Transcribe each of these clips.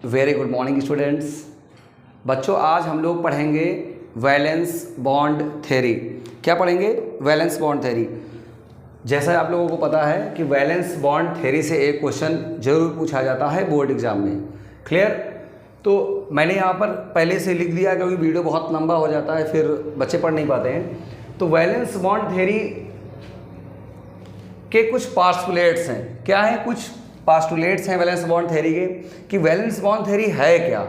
Very good morning students. बच्चों आज हम लोग पढ़ेंगे वैलेंस बॉन्ड थ्योरी। क्या पढ़ेंगे? Valence bond theory. जैसा आप लोगों को पता है कि वैलेंस बॉन्ड थ्योरी से एक क्वेश्चन जरूर पूछा जाता है बोर्ड एग्जाम में। क्लियर? तो मैंने यहाँ पर पहले से लिख दिया क्योंकि वीडियो बहुत लंबा हो जाता है, फिर बच्चे पढ़ नहीं पाते हैं। तो वैलेंस बॉन्ड थ्योरी के कुछ पास्टुलेट्स हैं। क्या है? कुछ पास्टुलेट्स हैं वैलेंस बॉन्ड थ्योरी के कि वैलेंस बॉन्ड थ्योरी है क्या।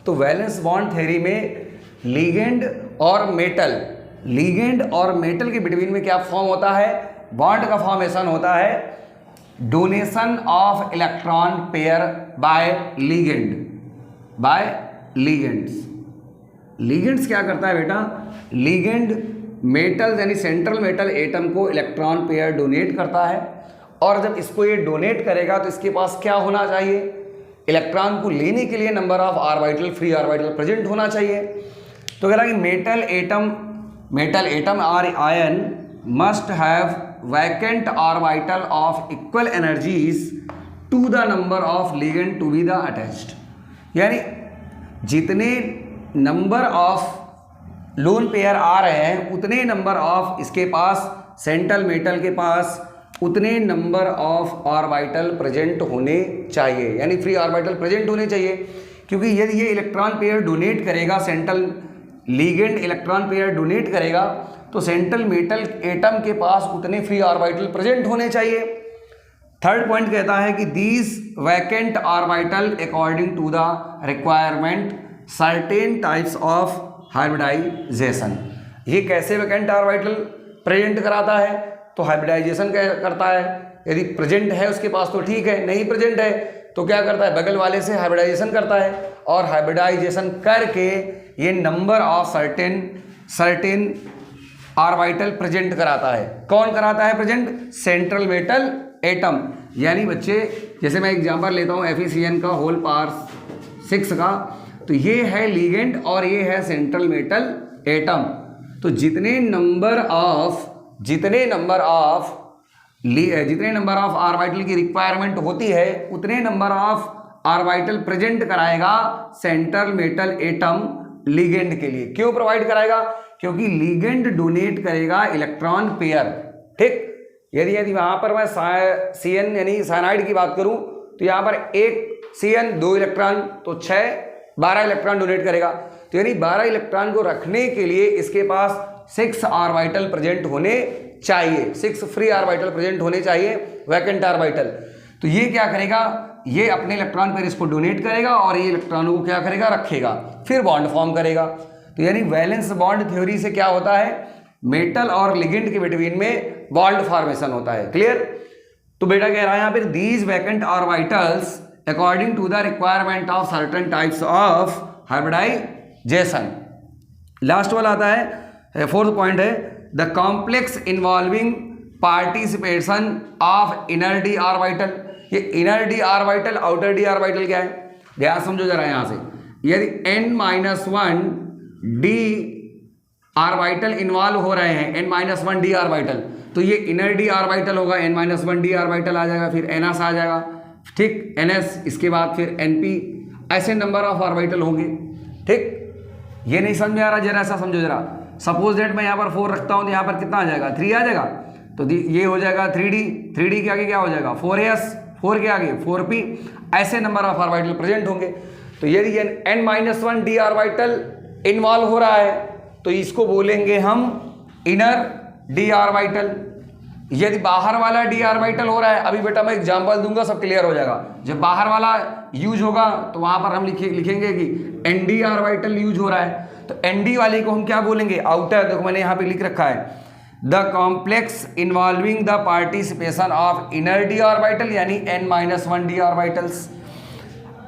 तो वैलेंस बॉन्ड थ्योरी में लिगेंड और मेटल के बिटवीन में क्या फॉर्म होता है? बॉन्ड का फॉर्मेशन होता है donation of electron pair bye ligands क्या करता है बेटा? लीगेंड मेटल यानी सेंट्रल मेटल एटम को इलेक्ट्रॉन पेयर डोनेट करता है, और जब इसको ये डोनेट करेगा तो इसके पास क्या होना चाहिए? इलेक्ट्रॉन को लेने के लिए number of orbital, free orbital present होना चाहिए। तो कह रहा है कि मेटल एटम और ion must have vacant orbital of equal energies to the number of ligand to be the attached. यानी जितने नंबर ऑफ लोन पेयर आ रहे हैं उतने नंबर ऑफ इसके पास सेंट्रल मेटल के पास उतने नंबर ऑफ ऑर्बिटल प्रेजेंट होने चाहिए, यानी फ्री ऑर्बिटल प्रेजेंट होने चाहिए। क्योंकि यदि ये इलेक्ट्रॉन पेयर डोनेट करेगा, central ligand electron pair donate करेगा, तो सेंट्रल मेटल एटम के पास उतने फ्री ऑर्बिटल प्रेजेंट होने चाहिए। थर्ड पॉइंट कहता है कि these vacant orbital according to the requirement certain types of hybridisation. ये कैसे वैकेंट ऑर्बिटल प्रेजेंट कराता है? तो हाइब्रिडाइजेशन करता है। यदि प्रेजेंट है उसके पास तो ठीक है, नहीं प्रेजेंट है तो क्या करता है? बगल वाले से हाइब्रिडाइजेशन करता है, और हाइब्रिडाइजेशन करके ये number of certain orbital present कराता है। कौन कराता है प्रेजेंट? Central metal atom. यानी बच्चे जैसे मैं एग्जांपल लेता हूँ FeCN का होल पावर 6 का, तो ये है लीगेंड और ये है सेंट्रल मेटल एटम। तो जितने नंबर ऑफ ऑर्बिटल की रिक्वायरमेंट होती है उतने नंबर ऑफ ऑर्बिटल प्रेजेंट कराएगा सेंट्रल मेटल एटम लीगेंड के लिए। क्यों प्रोवाइड कराएगा? क्योंकि लीगेंड डोनेट करेगा इलेक्ट्रॉन पेयर। ठीक? यदि वहां पर मैं CN यानी साइनाइड की बात करूं तो यहां पर एक CN 2 इलेक्ट्रॉन तो 12 इलेक्ट्रॉन डोनेट करेगा। तो यानी 12 इलेक्ट्रॉन को रखने के लिए इसके पास 6 ऑर्बिटल प्रेजेंट होने चाहिए, 6 फ्री ऑर्बिटल प्रेजेंट होने चाहिए, वैकेंट ऑर्बिटल। तो ये क्या करेगा? ये अपने इलेक्ट्रॉन पर इसको डोनेट करेगा और ये इलेक्ट्रॉनों को क्या करेगा? रखेगा, फिर बॉन्ड फॉर्म करेगा। तो यानी वैलेंस बॉन्ड थ्योरी से क्या होता है? मेटल और लिगेंड के बिटवीन में बॉन्ड फॉर्मेशन होता है। क्लियर? तो बेटा कह रहा है यहाँ पर these vacant orbitals according to the requirement of certain types of hybridisation. Last वाला आता है, फोर्थ पॉइंट है the complex involving participation of inner D orbital. ये inner D orbital, outer d orbital क्या है? ध्यान समझो जरा यहाँ से। यदि n-1 डी ऑर्बिटल इन्वॉल्व हो रहे हैं, n-1 डी ऑर्बिटल, तो ये इनर डी ऑर्बिटल होगा, n-1 डी ऑर्बिटल आ जाएगा, फिर ns आ जाएगा, ठीक, ns, इसके बाद फिर np, ऐसे नंबर ऑफ ऑर्बिटल होंगे। ठीक? ये नहीं समझ में आ रहा? जरा ऐसा समझो जरा। सपोज दैट मैं यहाँ पर 4 रखता हूँ तो यहाँ पर कितना आ जाएगा? 3 आ जाएगा। तो ये हो जाएगा 3d के आगे क्या हो जाएगा? 4s, 4 के आगे 4p, ऐसे नंबर ऑफ ऑर्बिटल प्रेजेंट होंगे। तो यदि ये n-1 डी ऑर्बिटल इन्वॉल्व हो रहा है तो इसको बोलेंगे हम इनर डी ऑर्बिटल। यदि बाहर वाला डी ऑर्बिटल हो रहा है, अभी बेटा मैं एग्जांपल दूंगा, सब क्लियर हो जाएगा। जब बाहर वाला यूज होगा तो वहां पर हम लिखेंगे कि nd ऑर्बिटल यूज हो रहा है, तो nd वाले को हम क्या बोलेंगे? आउटर। देखो मैंने यहाँ पे लिख रखा है the complex involving the participation of inner D orbital, यानी n-1 D orbitals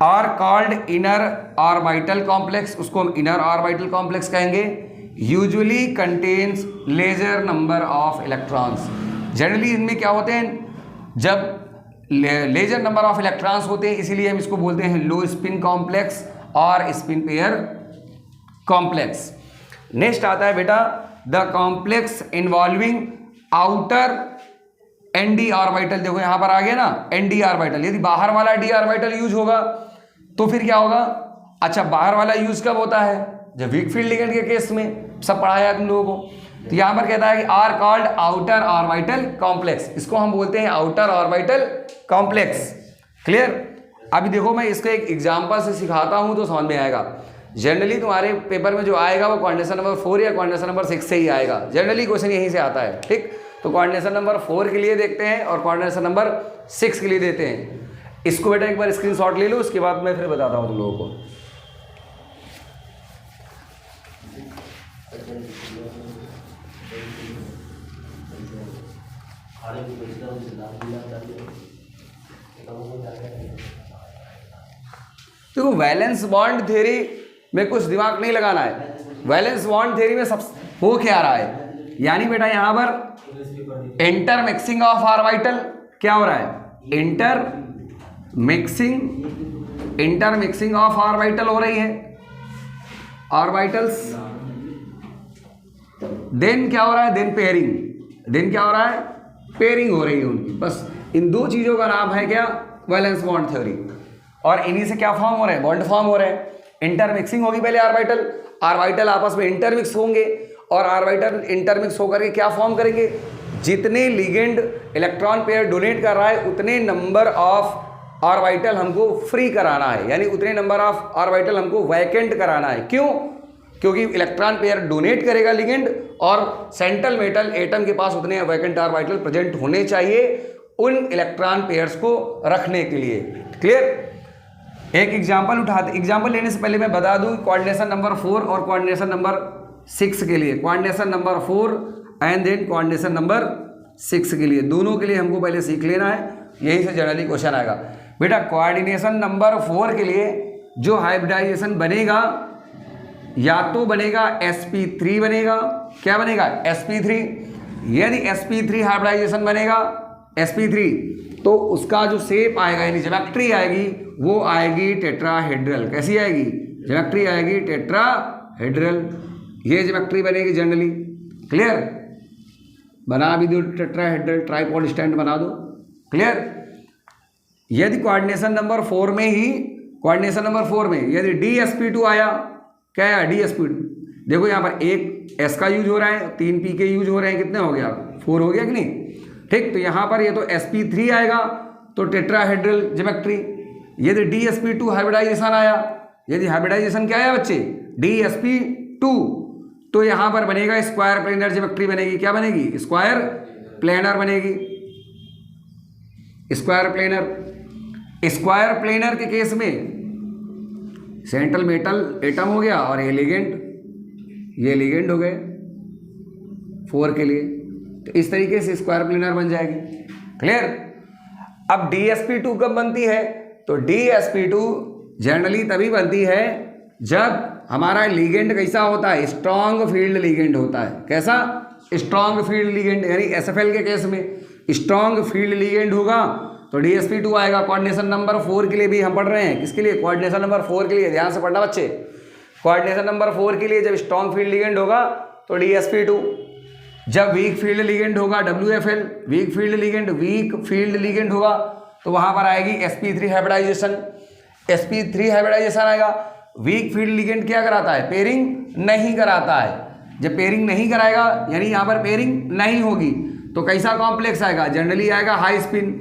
are called inner orbital complex. उसको हम इनर ऑर्बिटल कॉम्प्लेक्स कहेंगे। Usually contains larger number of electrons. Generally इनमें क्या होते हैं? जब लेजर नंबर ऑफ इलेक्ट्रॉन्स होते हैं, इसीलिए हम इसको बोलते हैं लो स्पिन कॉम्प्लेक्स और स्पिन पेयर कॉम्प्लेक्स। नेक्स्ट आता है बेटा the complex involving outer nd orbital. देखो यहां पर आ गया ना एनडी ऑर्बिटल। यदि बाहर वाला डी ऑर्बिटल यूज होगा तो फिर क्या होगा? अच्छा, बाहर वाला यूज कब होता है? जब वीक फील्ड लिगेंड के केस में, सब पढ़ाया तुम लोगों को। तो यहां पर कहता है कि are called outer orbital complex, इसको हम बोलते हैं आउटर ऑर्बिटल कॉम्प्लेक्स। क्लियर? अभी देखो मैं इसको एक एग्जांपल से सिखाता हूं तो समझ में आएगा। जनरली तुम्हारे पेपर में जो आएगा वो कोऑर्डिनेशन नंबर 4 या कोऑर्डिनेशन नंबर 6 से ही आएगा। जनरली क्वेश्चन यहीं से आता है। ठीक, तो कोऑर्डिनेशन नंबर 4 के लिए देखते हैं और कोऑर्डिनेशन नंबर 6 के लिए देते हैं। इसको बेटा एक बार स्क्रीनशॉट ले लो, उसके बाद मैं फिर बताता हूं तुम लोगों को। देखो वैलेंस बॉन्ड थ्योरी में कुछ दिमाग नहीं लगाना है। वैलेंस बॉन्ड थ्योरी में सब हो क्या रहा है, यानी बेटा यहां पर इंटरमिक्सिंग ऑफ ऑर्बिटल क्या हो रहा है? इंटरमिक्सिंग ऑफ ऑर्बिटल हो रही है, ऑर्बिटल्स। देन क्या हो रहा है? देन क्या हो रहा है? पेयरिंग हो रही है उनकी। बस इन दो चीजों का नाम है क्या? Valence bond theory. और इन्हीं से क्या फॉर्म हो रहे हैं? बॉन्ड फॉर्म हो रहे हैं। इंटरमिक्सिंग होगी पहले, ऑर्बिटल आपस में इंटरमिक्स होंगे और ऑर्बिटल इंटरमिक्स होकर के क्या फॉर्म करेंगे? जितने लिगेंड इलेक्ट्रॉन पेयर डोनेट कर रहा है उतने नंबर ऑफ ऑर्बिटल हमको फ्री कराना है, यानी उतने नंबर ऑफ ऑर्बिटल हमको वैकेंट कराना है। क्यों? क्योंकि इलेक्ट्रॉन पेयर डोनेट करेगा लिगेंड और सेंट्रल मेटल एटम के पास उतने वैकेंट ऑर्बिटल प्रेजेंट होने चाहिए उन इलेक्ट्रॉन पेयर्स को रखने के लिए। क्लियर? एक एग्जाम्पल लेने से पहले मैं बता दूं कोऑर्डिनेशन नंबर 4 और कोऑर्डिनेशन नंबर 6 के लिए, coordination number 4 and then coordination number 6 के लिए, दोनों के लिए हमको पहले सीख लेना है। यही से जनरली क्वेश्चन आएगा बेटा। कोऑर्डिनेशन नंबर 4 के लिए जो हाइब्रिडाइजेशन बनेगा, या तो बनेगा sp3 बनेगा। क्या बनेगा? sp3। यदि sp3 हाइब्रिडाइजेशन बनेगा sp3, तो उसका जो शेप आएगा यानी ज्योमेट्री आएगी वो आएगी टेट्राहेड्रल। कैसी आएगी? ज्योमेट्री आएगी टेट्राहेड्रल। ये ज्योमेट्री बनेगी जनरली। क्लियर? बना भी दो टेट्राहेड्रल, ट्राइपॉड स्टैंड बना दो। क्लियर? यदि कोऑर्डिनेशन नंबर 4 में यदि dsp2 आया, क्या आया? dsp2। देखो यहाँ पर एक s का यूज हो रहा है, 3 p के यूज हो रहे हैं, कितने हो गया? 4 हो गया कि नहीं? ठीक, तो यहाँ पर ये तो sp3 आएगा तो टेट्राहेड्रल ज्योमेट्री। यदि dsp2 हाइब्रिडाइजेशन आया, यदि हाइब्रिडाइजेशन क्या आया बच्चे? dsp2, तो यहाँ पर बनेगा स्क्वायर प्लेनर ज्योमेट्री बनेगी। क्या बनेगी? स्क्वायर प्लेनर बनेगी। स्क्वायर प्लेनर के केस में सेंट्रल मेटल एटम हो गया और ये लिगेंड हो गए 4 के लिए। तो इस तरीके से स्क्वायर प्लेनर बन जाएगी। क्लियर? अब dsp2 कब बनती है? तो dsp2 जनरली तभी बनती है जब हमारा लिगेंड कैसा होता है? स्ट्रॉन्ग फील्ड लिगेंड होता है। कैसा? स्ट्रॉन्ग फील्ड लिगेंड, यानी SFL के केस में स्ट्रॉन्ग फील्ड लिगेंड होगा तो dsp2 आएगा। कोऑर्डिनेशन नंबर 4 के लिए भी हम पढ़ रहे हैं। किसके लिए? कोऑर्डिनेशन नंबर 4 के लिए। ध्यान से पढ़ना बच्चे। कोऑर्डिनेशन नंबर 4 के लिए जब स्ट्रॉन्ग फील्ड लिगेंड होगा तो dsp2, जब वीक फील्ड लिगेंड होगा WFL, वीक फील्ड लिगेंड होगा तो वहां पर आएगी sp3 हाइब्रिडाइजेशन। sp3 हाइब्रिडाइजेशन आएगा। वीक फील्ड लिगेंड क्या कराता है? पेयरिंग नहीं कराता है। जब पेयरिंग नहीं कराएगा यानी यहाँ पर पेयरिंग नहीं होगी तो कैसा कॉम्प्लेक्स आएगा? जनरली आएगा हाई स्पिन।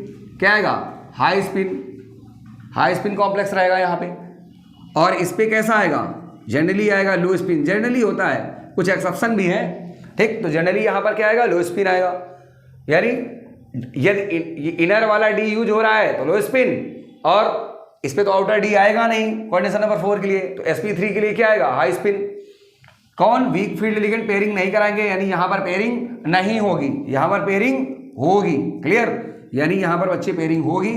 क्या आएगा? हाई स्पिन कॉम्प्लेक्स रहेगा यहाँ पे। और इस पे कैसा आएगा? जनरली आएगा लो स्पिन। जनरली होता है, कुछ एक्सेप्शन भी है। ठीक, तो जनरली यहाँ पर क्या आएगा? लो स्पिन आएगा। यानी यदि इनर वाला डी यूज हो रहा है तो लो स्पिन, और इस पे तो आउटर डी आएगा नहीं कोऑर्डिनेशन नंबर 4 के लिए, तो sp3 के लिए क्या आएगा? High spin. कौन? वीक फील्ड लिगेंड पेयरिंग नहीं कराएंगे, यानी यहाँ पर पेयरिंग नहीं होगी, यहाँ पर पेयरिंग होगी। क्लियर? यानी यहाँ पर बच्चे पेयरिंग होगी,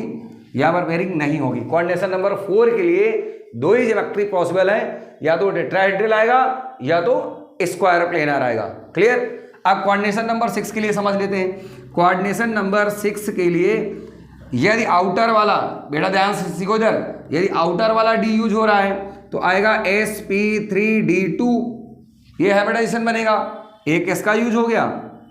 यहाँ पर पेयरिंग नहीं होगी। कोऑर्डिनेशन नंबर 4 के लिए दो ही ज्योमेट्री पॉसिबल है, या तो टेट्राहेड्रल आएगा या तो स्क्वायर प्लेनर आएगा। क्लियर? अब कोऑर्डिनेशन नंबर 6 के लिए समझ लेते हैं। कोऑर्डिनेशन नंबर 6 के लिए यदि आउटर वाला, बेटा ध्यान से सीखो इधर, यदि आउटर वाला डी यूज हो रहा है तो आएगा sp3d2। ये हाइब्रिडाइजेशन बनेगा। एक s का यूज हो गया,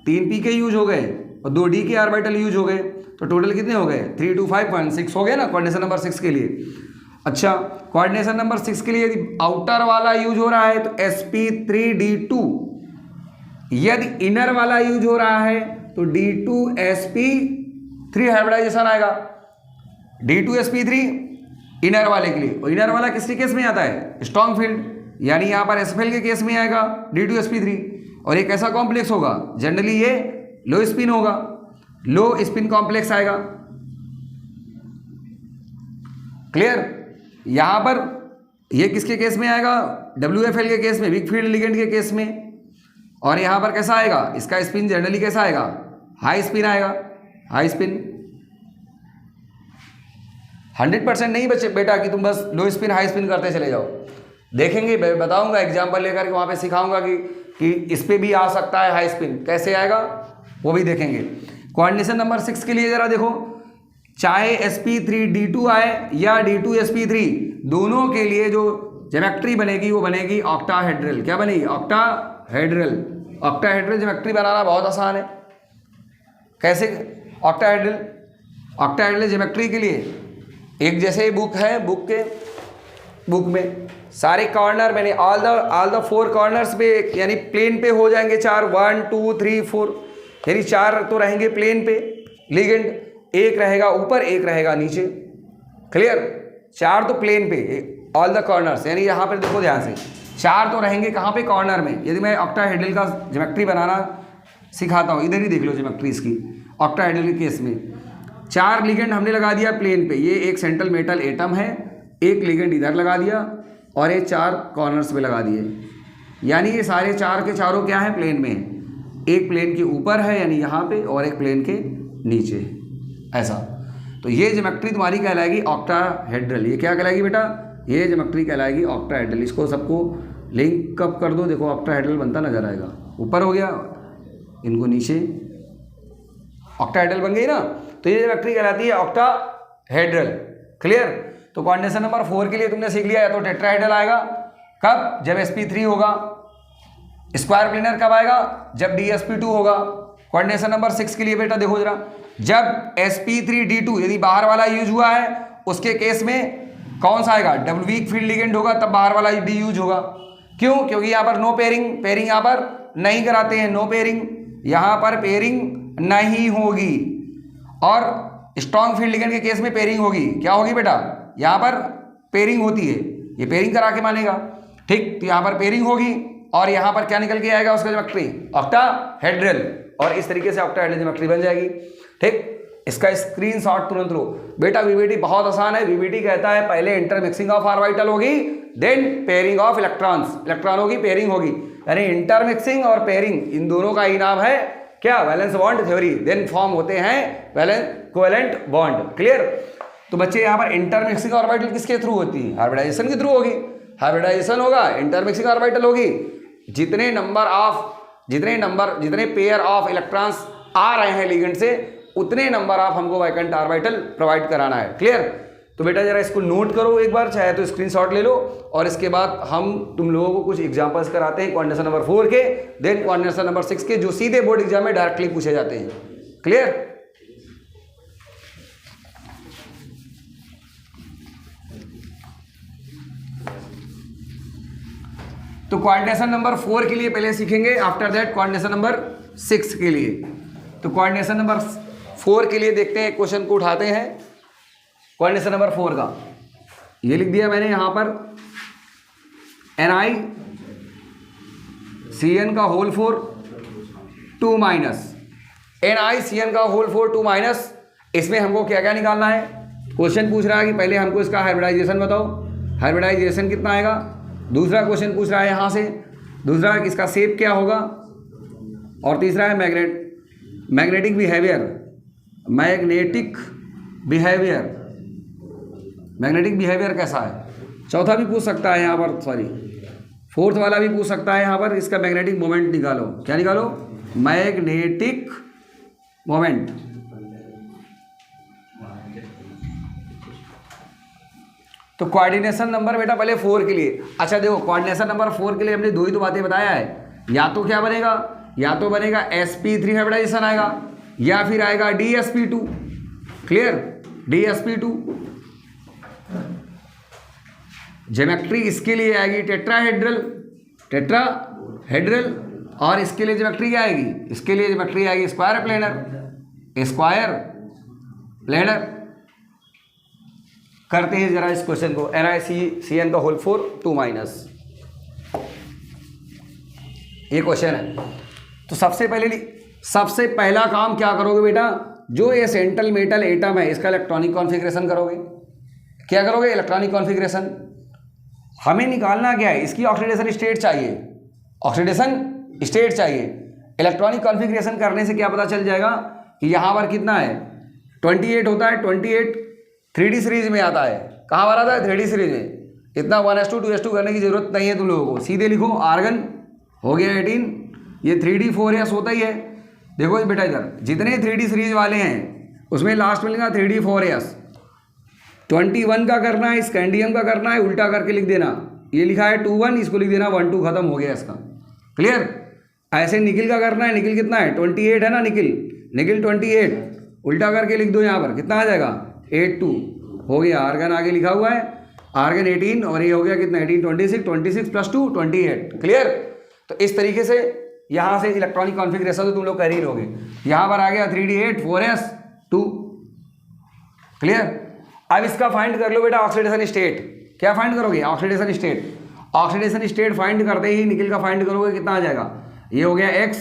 3 p के यूज हो गए और 2 d के ऑर्बिटल यूज हो गए, तो टोटल कितने हो गए? 3 2 5.6 हो गए ना कोऑर्डिनेशन नंबर 6 के लिए। अच्छा, कोऑर्डिनेशन नंबर 6 के लिए यदि आउटर वाला यूज हो रहा है तो sp3d2, यदि इनर वाला यूज हो रहा है तो d2sp3 हाइब्रिडाइजेशन आएगा। d2sp3 इनर वाले के लिए, और इनर वाला किसके केस में आता है? स्ट्रॉन्ग फील्ड, यानी यहां पर एसएफएल के केस में आएगा d2sp3। और एक ऐसा कॉम्प्लेक्स होगा, जनरली ये लो स्पिन होगा, लो स्पिन कॉम्प्लेक्स आएगा। क्लियर? यहां पर ये किसके केस में आएगा? WFL के केस में, वीक फील्ड लिगेंड के केस में। और यहां पर कैसा आएगा? इसका स्पिन जनरली कैसा आएगा? हाई स्पिन आएगा, हाई स्पिन। 100% नहीं बचे बेटा कि तुम बस लो स्पिन हाई स्पिन करते चले जाओ। देखेंगे, बताऊंगा एग्जांपल लेकर के, वहां पे सिखाऊंगा कि इस पे भी आ सकता है हाई स्पिन, कैसे आएगा वो भी देखेंगे। कोऑर्डिनेशन नंबर 6 के लिए जरा देखो, चाहे sp3d2 आए या d2sp3, दोनों के लिए जो ज्योमेट्री बनेगी वो बनेगी ऑक्टाहेड्रल। क्या बनेगी? ऑक्टाहेड्रल। ऑक्टाहेड्रल ज्योमेट्री बनाना बहुत आसान है। कैसे ऑक्टाहेड्रल? ऑक्टाहेड्रल ज्योमेट्री के लिए एक जैसे बुक है, बुक में सारे कॉर्नर मैंने ऑल द 4 कॉर्नर्स पे, यानी प्लेन पे हो जाएंगे 4, 1 2 3 4, यानी 4 तो रहेंगे प्लेन पे लिगेंड, एक रहेगा ऊपर, एक रहेगा नीचे। क्लियर? 4 तो प्लेन पे ऑल द कॉर्नर्स, यानी यहाँ पर देखो ध्यान से, 4 तो रहेंगे कहाँ पे? कॉर्नर में। यदि मैं ऑक्टाहेड्रल का ज्योमेट्री बनाना सिखाता हूँ, इधर ही देख लो ज्योमेट्री इसकी। ऑक्टाहेड्रल के केस में 4 लिगेंड हमने लगा दिया प्लेन पे, ये एक सेंट्रल मेटल एटम है, एक लिगेंड इधर लगा दिया और ये 4 कॉर्नर्स पे लगा दिए, यानी ये सारे 4 के चारों क्या है? प्लेन में। एक प्लेन के ऊपर है यानी यहाँ पे, और एक प्लेन के नीचे, ऐसा। तो ये ज्योमेट्री तुम्हारी कहलाएगी ऑक्टाहेड्रल। ये क्या कहलाएगी बेटा? ये ज्योमेट्री कहलाएगी ऑक्टाहेड्रल। इसको सबको लिंक कब कर दो, देखो ऑक्टाहेड्रल बनता नजर आएगा। ऊपर हो गया, इनको नीचे, ऑक्टाहेड्रल बन गई ना। तो ये ज्योमेट्री कहलाती है ऑक्टाहेड्रल। क्लियर? तो कोऑर्डिनेशन नंबर 4 के लिए तुमने सीख लिया है, तो टेट्राहेड्रल आएगा कब? जब sp3 होगा। स्क्वायर प्लेनर कब आएगा? जब dsp2 होगा। कोऑर्डिनेशन नंबर 6 के लिए बेटा देखो जरा, जब sp3d2 यदि बाहर वाला यूज हुआ है उसके केस में कौन सा आएगा? डबल वीक फील्ड लिगेंड होगा, तब बाहर वाला डी यूज होगा। क्यों? क्योंकि यहाँ पर नो पेयरिंग यहाँ पर नहीं कराते हैं, नो पेयरिंग, यहाँ पर पेयरिंग नहीं होगी। और स्ट्रॉन्ग फील्ड लिगेंड के केस में पेयरिंग होगी। क्या होगी बेटा? यहाँ पर पेयरिंग होती है, ये पेयरिंग करा के मानेगा। ठीक, तो यहाँ पर पेयरिंग होगी और यहाँ पर क्या निकल के आएगा उसका ज्योमेट्री? ऑक्टाहेड्रल। और इस तरीके से ऑक्टाहेड्रल ज्योमेट्री बन जाएगी। ठीक, इसका स्क्रीनशॉट तुरंत लो बेटा। वीबीटी बहुत आसान है। वीबीटी कहता है पहले इंटरमिक्सिंग ऑफ ऑर्बिटल होगी, देन पेयरिंग ऑफ इलेक्ट्रॉन्स, इलेक्ट्रॉनों की पेयरिंग होगी। यानी इंटरमिक्सिंग और पेयरिंग इन दोनों का ही नाम है क्या? Valence bond theory. Then form होते हैं कोवेलेंट बॉन्ड। क्लियर? तो बच्चे यहाँ पर इंटरमिक्सिंग ऑर्बिटल किसके थ्रू होती है? हाइब्रिडाइजेशन के थ्रू होगी। हाइब्रिडाइजेशन होगा, इंटरमिक्सिंग ऑर्बिटल होगी। जितने पेयर ऑफ इलेक्ट्रॉन्स आ रहे हैं लिगेंड से, उतने नंबर ऑफ हमको वैकेंट ऑर्बिटल प्रोवाइड कराना है। क्लियर? तो बेटा जरा इसको नोट करो एक बार, चाहे तो स्क्रीनशॉट ले लो, और इसके बाद हम तुम लोगों को कुछ एग्जांपल्स कराते हैं कोऑर्डिनेशन नंबर 4 के, देन कोऑर्डिनेशन नंबर 6 के, जो सीधे बोर्ड एग्जाम में डायरेक्टली पूछे जाते हैं। क्लियर? तो कोऑर्डिनेशन नंबर 4 के लिए पहले सीखेंगे, आफ्टर दैट कोऑर्डिनेशन नंबर 6 के लिए। तो कोऑर्डिनेशन नंबर 4 के लिए देखते हैं, क्वेश्चन को उठाते हैं। कोऑर्डिनेशन नंबर 4 का ये लिख दिया मैंने यहाँ पर, NiCN का होल 4 2 माइनस, NiCN का होल 4 2 माइनस। इसमें हमको क्या क्या निकालना है? क्वेश्चन पूछ रहा है कि पहले हमको इसका हाइब्रिडाइजेशन बताओ, हाइब्रिडाइजेशन कितना आएगा। दूसरा क्वेश्चन पूछ रहा है यहाँ से, दूसरा इसका शेप क्या होगा, और तीसरा है मैग्नेटिक बिहेवियर, मैग्नेटिक बिहेवियर कैसा है। चौथा भी पूछ सकता है यहाँ पर, सॉरी फोर्थ वाला भी पूछ सकता है यहाँ पर, इसका मैग्नेटिक मोमेंट निकालो। क्या निकालो? Magnetic moment. तो कोऑर्डिनेशन नंबर बेटा पहले 4 के लिए, अच्छा देखो कोऑर्डिनेशन नंबर 4 के लिए हमने 2 ही तो बातें बताया है। या तो क्या बनेगा, या तो बनेगा sp3 हाइब्रिडाइजेशन आएगा, या फिर आएगा dsp2। क्लियर? dsp2 ज्योमेट्री इसके लिए आएगी टेट्राहेड्रल, और इसके लिए ज्योमेट्री क्या आएगी, इसके लिए ज्योमेट्री आएगी स्क्वायर प्लेनर। करते हैं जरा इस क्वेश्चन को, NiCN का होल 4 2 माइनस, ये क्वेश्चन है। तो सबसे पहला काम क्या करोगे बेटा, जो ये सेंट्रल मेटल एटम है इसका इलेक्ट्रॉनिक कॉन्फ़िगरेशन करोगे। क्या करोगे, इलेक्ट्रॉनिक कॉन्फ़िगरेशन। हमें निकालना क्या है, इसकी ऑक्सीडेशन स्टेट चाहिए। इलेक्ट्रॉनिक कॉन्फ़िगरेशन करने से क्या पता चल जाएगा कि यहाँ पर कितना है, 28 होता है। 28 3D सीरीज में आता है। कहाँ पर आता है, 3D सीरीज में। इतना 1s2 2s2 करने की जरूरत नहीं है तुम लोगों को, सीधे लिखो आर्गन हो गया 18, ये 3D 4s होता ही है। देखो बेटा इधर जितने 3D सीरीज वाले हैं उसमें लास्ट में लिखा 3D 4s। 21 का करना है, स्कैंडियम का करना है, उल्टा करके लिख देना। ये लिखा है 21, इसको लिख देना 12, खत्म हो गया इसका। क्लियर। ऐसे निकिल का करना है, निकिल कितना है 28 है ना, निकिल 28, उल्टा करके लिख दो यहाँ पर, कितना आ जाएगा 82 हो गया। आर्गन आगे लिखा हुआ है, आर्गन 18, और ये हो गया कितना 18 26 प्लस 2 28। क्लियर। तो इस तरीके से यहाँ से इलेक्ट्रॉनिक कॉन्फ़िगरेशन तो तुम लोग कर ही लोगे। यहाँ पर आ गया 3D 8 4s 2। क्लियर। अब इसका फाइंड कर लो बेटा ऑक्सीडेशन स्टेट। क्या फाइंड करोगे, ऑक्सीडेशन स्टेट फाइंड करते ही निकिल का फाइंड करोगे, कितना आ जाएगा, ये हो गया x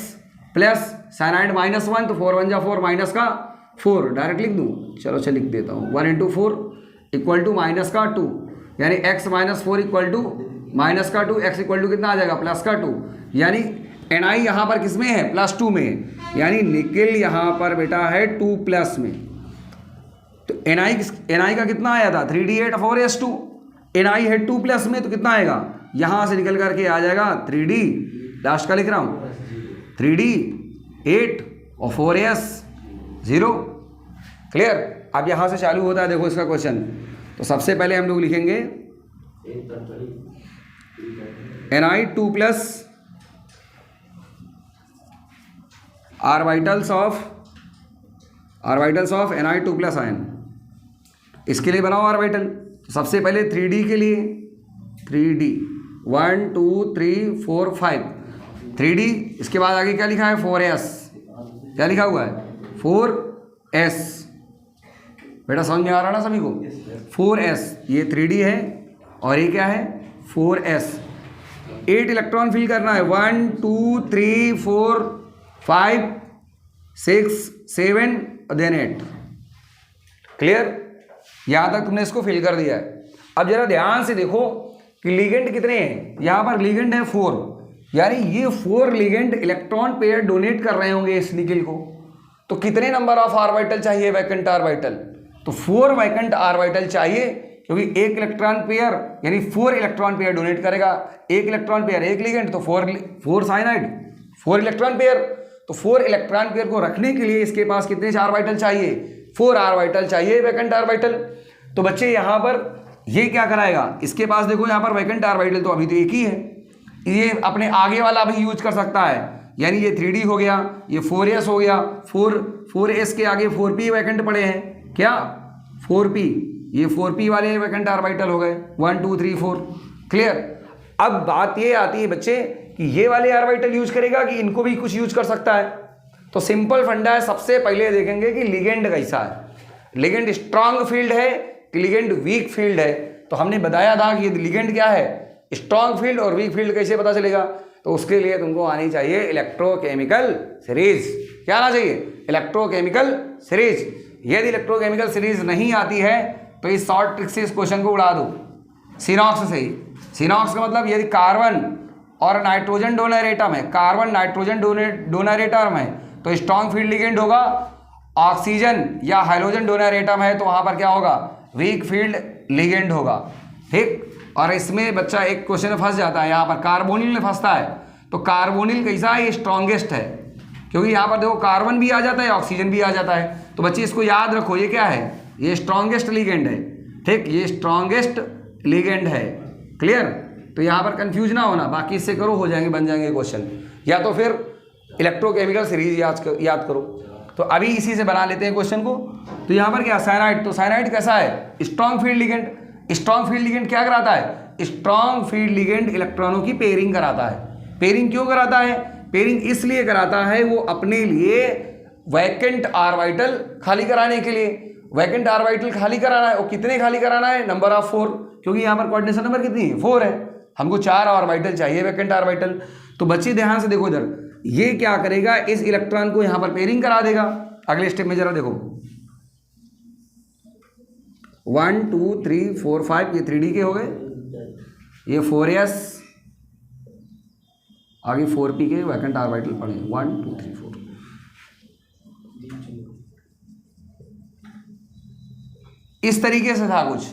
प्लस साइनाइड -1, तो 4 1 जा 4 माइनस का 4, डायरेक्ट लिख दूँ, चलो लिख देता हूँ। 1 × 4 इक्वल टू माइनस का 2, यानी x - 4 इक्वल टू माइनस का 2, x इक्वल टू कितना आ जाएगा प्लस का 2, यानी Na यहाँ पर किस में है, +2 में, यानी निकिल यहाँ पर बेटा है 2+ में। तो Na का कितना आया था 3D 8 4s2, Na है 2+ में, तो कितना आएगा, यहाँ से निकल करके आ जाएगा 3D, लास्ट का लिख रहा हूँ 3D 8 और 4s 0। क्लियर। अब यहाँ से चालू होता है, देखो इसका क्वेश्चन। तो सबसे पहले हम लोग लिखेंगे Na 2+ orbitals of Na 2+ ion. इसके लिए बनाओ ऑर्बिटल। सबसे पहले 3D के लिए 3D 1 2 3 4 5 3D। इसके बाद आगे क्या लिखा है 4s, क्या लिखा हुआ है 4s। बेटा समझ में आ रहा ना सभी को, 4s ये 3D है और ये क्या है 4s। 8 इलेक्ट्रॉन फिल करना है, 1 2 3 4 5 6 7 देन 8। क्लियर। यहाँ तक तुमने इसको फिल कर दिया है। अब जरा ध्यान से देखो कि लिगेंड कितने हैं, यहाँ पर लिगेंड है 4, यानी ये 4 लिगेंड इलेक्ट्रॉन पेयर डोनेट कर रहे होंगे इस निकिल को। तो कितने नंबर ऑफ ऑर्बिटल चाहिए, वैकेंट ऑर्बिटल, तो 4 वैकेंट ऑर्बिटल चाहिए, क्योंकि एक इलेक्ट्रॉन पेयर यानी 4 इलेक्ट्रॉन पेयर डोनेट करेगा। एक इलेक्ट्रॉन पेयर एक लिगेंड, तो 4 साइनाइड 4 इलेक्ट्रॉन पेयर। तो 4 इलेक्ट्रॉन पेयर को रखने के लिए इसके पास कितने ऑर्बिटल चाहिए, 4 ऑर्बिटल चाहिए, वैकेंट ऑर्बिटल। तो बच्चे यहाँ पर ये क्या कराएगा, इसके पास देखो यहाँ पर वैकेंट ऑर्बिटल तो अभी तो एक ही है, ये अपने आगे वाला भी यूज कर सकता है, यानी ये 3D हो गया, ये 4s हो गया, 4s के आगे 4p वैकेंट पड़े हैं, क्या 4p, ये 4p वाले वैकेंट ऑर्बिटल हो गए 1 2 3 4। क्लियर। अब बात ये आती है बच्चे कि ये वाले ऑर्बिटल यूज करेगा कि इनको भी कुछ यूज कर सकता है। तो सिंपल फंडा है, सबसे पहले देखेंगे कि लिगेंड कैसा है। लिगेंड स्ट्रांग फील्ड है कि लिगेंड वीक फील्ड है। तो हमने बताया था कि ये लिगेंड क्या है, स्ट्रांग फील्ड और वीक फील्ड कैसे पता चलेगा। तो उसके लिए तुमको आनी चाहिए इलेक्ट्रोकेमिकल सीरीज। क्या आना चाहिए, इलेक्ट्रोकेमिकल सीरीज। यदि इलेक्ट्रोकेमिकल सीरीज नहीं आती है तो इस शॉर्ट ट्रिक से इस क्वेश्चन को उड़ा दो, सिनॉक्स से ही। सिनॉक्स का मतलब यदि कार्बन और नाइट्रोजन डोनर एटम है, कार्बन नाइट्रोजन डोनर एटम है तो स्ट्रांग फील्ड लिगेंड होगा। ऑक्सीजन या हाइड्रोजन डोनर एटम है तो वहाँ पर क्या होगा, वीक फील्ड लिगेंड होगा। ठीक। और इसमें बच्चा एक क्वेश्चन फंस जाता है, यहाँ पर कार्बोनिल में फंसता है। तो कार्बोनिल कैसा है, ये स्ट्रॉन्गेस्ट है, क्योंकि यहाँ पर देखो कार्बन भी आ जाता है, ऑक्सीजन भी आ जाता है। तो बच्चे इसको याद रखो, ये क्या है, ये स्ट्रॉन्गेस्ट लिगेंड है। ठीक, ये स्ट्रॉन्गेस्ट लिगेंड है। क्लियर। तो यहाँ पर कंफ्यूज ना होना, बाकी इससे करो हो जाएंगे, बन जाएंगे क्वेश्चन। या तो फिर इलेक्ट्रोकेमिकल सीरीज याद करो। तो अभी इसी से बना लेते हैं क्वेश्चन को। तो यहाँ पर क्या साइनाइड, तो साइनाइड कैसा है, strong field ligand. Strong field ligand क्या कराता है, स्ट्रॉन्ग फील्ड लिगेंड इलेक्ट्रॉनों की पेयरिंग कराता है। पेयरिंग क्यों कराता है? पेयरिंग इसलिए कराता है वो अपने लिए वैकेंट ऑर्बिटल खाली कराने के लिए। वैकेंट ऑर्बिटल खाली कराना है, और कितने खाली कराना है? नंबर ऑफ 4, क्योंकि यहाँ पर कोऑर्डिनेशन नंबर कितनी है? 4 है। हमको 4 ऑर्बिटल चाहिए वैकेंट ऑर्बिटल। तो बच्चे ध्यान से देखो इधर, ये क्या करेगा, इस इलेक्ट्रॉन को यहाँ पर पेयरिंग करा देगा। अगले स्टेप में जरा देखो, 1 2 3 4 5 ये 3D के हो गए, ये 4s, आगे 4p के वैकेंट ऑर्बिटल पड़े 1 2 3 4। इस तरीके से था कुछ।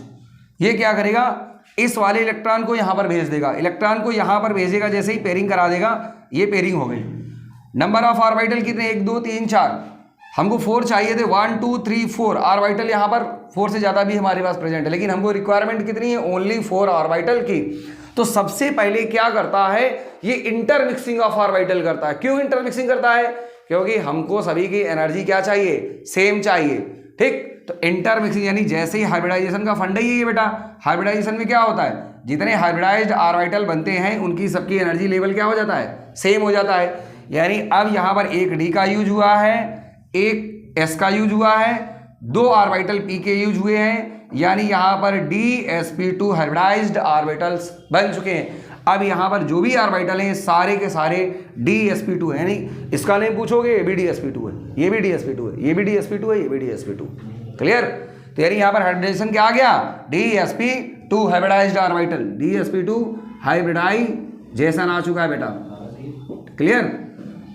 ये क्या करेगा, इस वाले इलेक्ट्रॉन को यहां पर भेज देगा, इलेक्ट्रॉन को यहां पर भेजेगा, जैसे ही पेयरिंग करा देगा, ये पेयरिंग हो गई। नंबर ऑफ ऑर्बिटल कितने? 1 2 3 4, हमको 4 चाहिए थे, 1 2 3 4 ऑर्बिटल यहाँ पर 4 से ज़्यादा भी हमारे पास प्रेजेंट है, लेकिन हमको रिक्वायरमेंट कितनी है? ओनली 4 ऑर्बिटल की। तो सबसे पहले क्या करता है, ये इंटरमिक्सिंग ऑफ ऑर्बिटल करता है। क्यों इंटरमिक्सिंग करता है? क्योंकि हमको सभी की एनर्जी क्या चाहिए? सेम चाहिए। ठीक, तो इंटरमिक्सिंग यानी जैसे ही हाइब्रिडाइजेशन का फंडा ही है बेटा। हाइब्रिडाइजेशन में क्या होता है, जितने हाइब्रिडाइज्ड ऑर्बिटल बनते हैं उनकी सबकी एनर्जी लेवल क्या हो जाता है? सेम हो जाता है। यानी अब यहाँ पर एक डी का यूज हुआ है, एक एस का यूज हुआ है, 2 ऑर्बिटल पी के यूज हुए हैं, यानी यहाँ पर dsp2 हाइब्रिडाइज्ड ऑर्बिटल्स बन चुके हैं। अब यहाँ पर जो भी ऑर्बिटल हैं सारे के सारे dsp2 है, यानी इसका नेम पूछोगे ये भी dsp2 है, ये भी dsp2 है, ये भी dsp2 है, ये भी dsp2। क्लियर? तो यानी यहाँ पर हाइब्रिडाइजेशन क्या आ गया? dsp2 hybridised orbital, dsp2 hybridisation आ चुका है बेटा। क्लियर?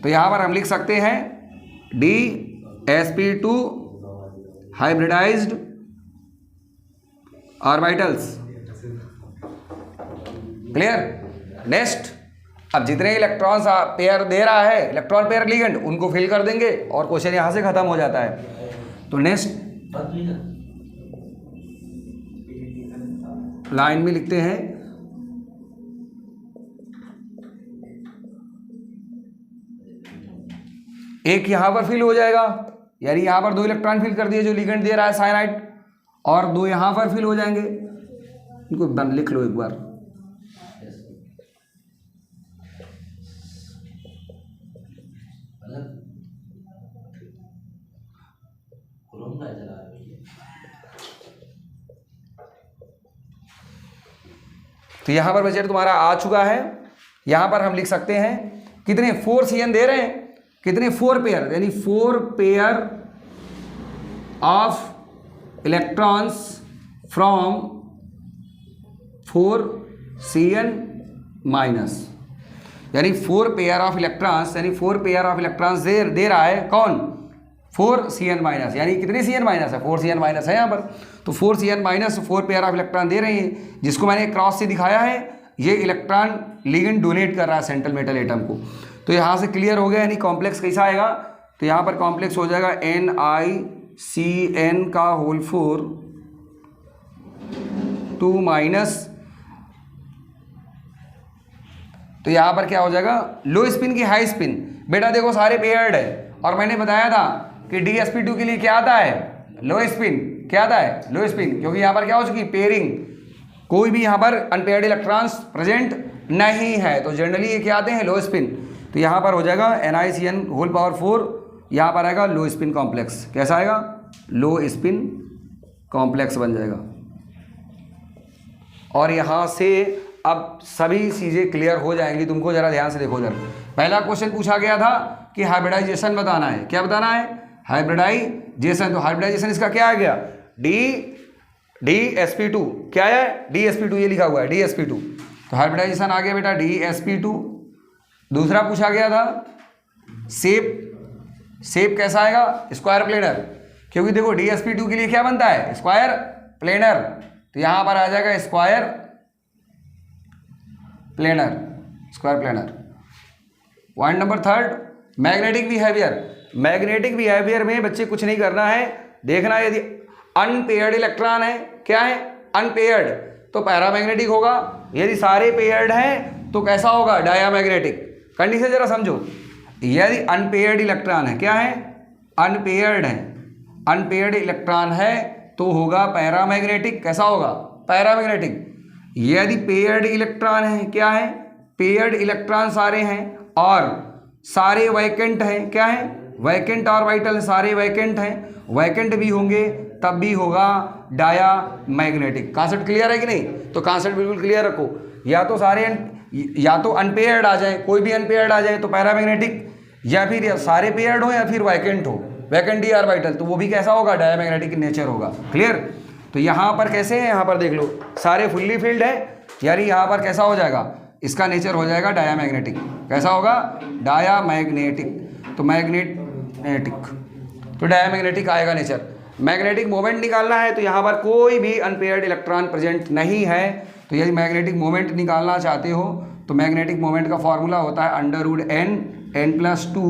तो यहाँ पर हम लिख सकते हैं dsp2 hybridised orbitals. Clear? Next, अब जितने इलेक्ट्रॉन्स पेयर दे रहा है, इलेक्ट्रॉन पेयर लिगेंड, उनको फिल कर देंगे और क्वेश्चन यहां से खत्म हो जाता है। तो नेक्स्ट लाइन में लिखते हैं, एक यहां पर फिल हो जाएगा, यानी यहां पर 2 इलेक्ट्रॉन फिल कर दिए जो लिगेंड दे रहा है साइनाइड, और 2 यहां पर फिल हो जाएंगे। इनको लिख लो एक बार। तो यहां पर बजट तुम्हारा आ चुका है। यहां पर हम लिख सकते हैं कितने 4 CN दे रहे हैं, कितने 4 पेयर, यानी 4 pair of electrons from 4 CN minus, यानी 4 पेयर ऑफ इलेक्ट्रॉन्स, यानी 4 पेयर ऑफ इलेक्ट्रॉन्स दे रहा है कौन? 4 CN माइनस, यानी कितने CN माइनस है? 4 CN माइनस है यहाँ पर। तो 4 CN minus 4 pair of electron दे रहे हैं, जिसको मैंने क्रॉस से दिखाया है। ये इलेक्ट्रॉन लिगेंड डोनेट कर रहा है सेंट्रल मेटल एटम को। तो यहाँ से क्लियर हो गया, यानी कॉम्प्लेक्स कैसा आएगा? तो यहाँ पर कॉम्प्लेक्स हो जाएगा NiCN का होल 4 2 माइनस, तो यहाँ पर क्या हो जाएगा? लो स्पिन की हाई स्पिन। बेटा देखो सारे पेयर्ड है, और मैंने बताया था कि dsp2 के लिए क्या आता है? लो स्पिन। क्या आता है? लो स्पिन, क्योंकि यहाँ पर क्या हो चुकी? पेयरिंग। कोई भी यहाँ पर अनपेयर्ड इलेक्ट्रॉन्स प्रेजेंट नहीं है, तो जनरली ये क्या आते हैं? Low spin. तो यहाँ पर हो जाएगा NiCN होल पावर 4, यहाँ पर आएगा लो स्पिन कॉम्प्लेक्स। कैसा आएगा? लो स्पिन कॉम्प्लेक्स बन जाएगा। और यहाँ से अब सभी चीज़ें क्लियर हो जाएंगी। तुमको जरा ध्यान से देखो इधर, पहला क्वेश्चन पूछा गया था कि हाइब्रिडाइजेशन बताना है। क्या बताना है? हाइब्रिडाइजेशन। तो हाइब्रिडाइजेशन इसका क्या आ गया? dsp2। क्या है? dsp2, ये लिखा हुआ है dsp2। तो हाइब्रिडाइजेशन आ गया बेटा dsp2। दूसरा पूछा गया था शेप कैसा आएगा? स्क्वायर प्लेनर, क्योंकि देखो dsp2 के लिए क्या बनता है? Square planar. तो यहां पर आ जाएगा square planar. Point number 3, magnetic behaviour. Magnetic behaviour में बच्चे कुछ नहीं करना है, देखना है यदि अनपेयर्ड इलेक्ट्रॉन है, क्या है? अनपेयर्ड, तो पैरामैग्नेटिक होगा। यदि सारे पेयर्ड हैं तो कैसा होगा? डायामैग्नेटिक। कंडीशन जरा समझो, यदि अनपेयर्ड इलेक्ट्रॉन है, क्या है? अनपेयर्ड है, अनपेयर्ड इलेक्ट्रॉन है तो होगा पैरामैग्नेटिक। कैसा होगा? पैरामैग्नेटिक। यदि पेयर्ड इलेक्ट्रॉन है, क्या है, पेयर्ड इलेक्ट्रॉन सारे हैं और सारे वैकेंट हैं, क्या है, वैकेंट ऑर्बिटल सारे वैकेंट हैं, वैकेंट भी होंगे तब भी होगा डायामैग्नेटिक। कॉन्सेप्ट क्लियर है कि नहीं? तो कॉन्सेप्ट बिल्कुल क्लियर रखो, या तो सारे या तो अनपेयर्ड आ जाए, कोई भी अनपेयर्ड आ जाए तो पैरामैग्नेटिक, या फिर सारे पेयर्ड हो या फिर वैकेंट हो, वैकेंट डी ऑर्बिटल, तो वो भी कैसा होगा, डायामैग्नेटिक नेचर होगा। क्लियर? तो यहाँ पर कैसे है, यहाँ पर देख लो सारे फुल्ली फील्ड है, यानी यहाँ पर कैसा हो जाएगा, इसका नेचर हो जाएगा डायामैग्नेटिक। कैसा होगा, डायामैग्नेटिक। तो मैग्नेटिक, तो डायामैग्नेटिक आएगा नेचर। मैग्नेटिक मोमेंट निकालना है तो यहाँ पर कोई भी अनपेयर्ड इलेक्ट्रॉन प्रेजेंट नहीं है, तो यदि मैग्नेटिक मोमेंट निकालना चाहते हो तो मैग्नेटिक मोमेंट का फॉर्मूला होता है n+2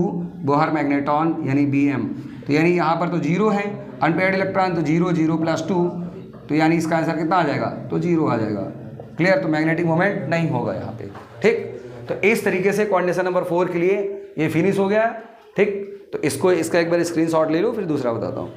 बोहर मैग्नेटॉन यानी Bm। तो यानी यहाँ पर तो जीरो है, अनपेयर्ड इलेक्ट्रॉन तो 0 + 2, तो यानी इसका आंसर कितना आ जाएगा, तो 0 आ जाएगा। क्लियर? तो मैग्नेटिक मोमेंट नहीं होगा यहाँ पे। ठीक, तो इस तरीके से क्वेश्चन नंबर 4 के लिए ये फिनिश हो गया। ठीक, तो इसका एक बार स्क्रीनशॉट ले लो, फिर दूसरा बताता हूँ।